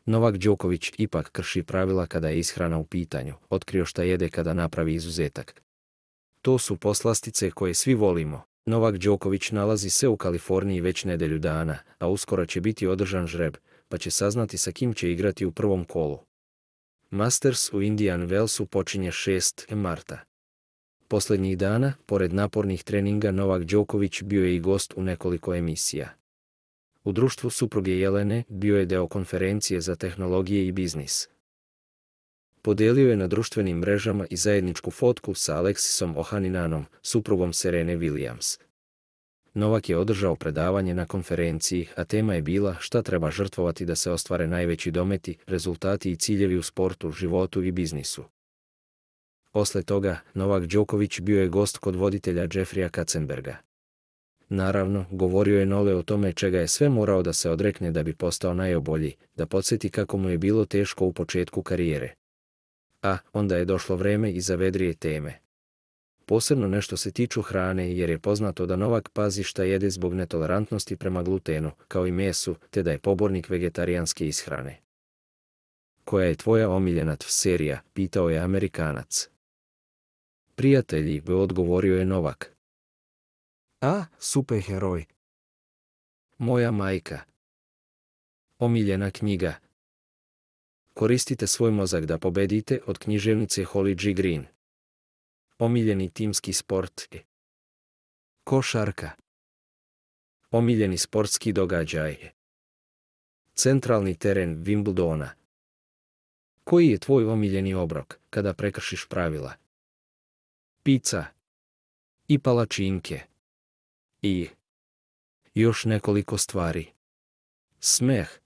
Novak Đoković ipak krši pravila kada je ishrana u pitanju, otkrio šta jede kada napravi izuzetak. To su poslastice koje svi volimo. Novak Đoković nalazi se u Kaliforniji već nedelju dana, a uskoro će biti održan žreb, pa će saznati sa kim će igrati u prvom kolu. Masters u Indian Wellsu počinje 6. marta. Posljednjih dana, pored napornih treninga, Novak Đoković bio je i gost u nekoliko emisija. U društvu supruge Jelene bio je deo konferencije za tehnologije i biznis. Podijelio je na društvenim mrežama i zajedničku fotku sa Alexisom Ohaninanom, suprugom Serene Williams. Novak je održao predavanje na konferenciji, a tema je bila šta treba žrtvovati da se ostvare najveći dometi, rezultati i ciljevi u sportu, životu i biznisu. Posle toga, Novak Đoković bio je gost kod voditelja Jeffreya Katzenberga. Naravno, govorio je Nole o tome čega je sve morao da se odrekne da bi postao najobolji, da podsjeti kako mu je bilo teško u početku karijere. A onda je došlo vreme i za vedrije teme. Posebno nešto se tiču hrane jer je poznato da Novak pazi šta jede zbog netolerantnosti prema glutenu, kao i mesu, te da je pobornik vegetarijanske ishrane. Koja je tvoja omiljena serija, pitao je Amerikanac. Prijatelji, odgovorio je Novak. A, superheroj. Moja majka. Omiljena knjiga. Koristite svoj mozak da pobedite od književnice Holly G. Green. Omiljeni timski sport. Košarka. Omiljeni sportski događaj. Centralni teren Wimbledona. Koji je tvoj omiljeni obrok kada prekršiš pravila? Pizza. I palačinke. I još nekoliko stvari. Smeh.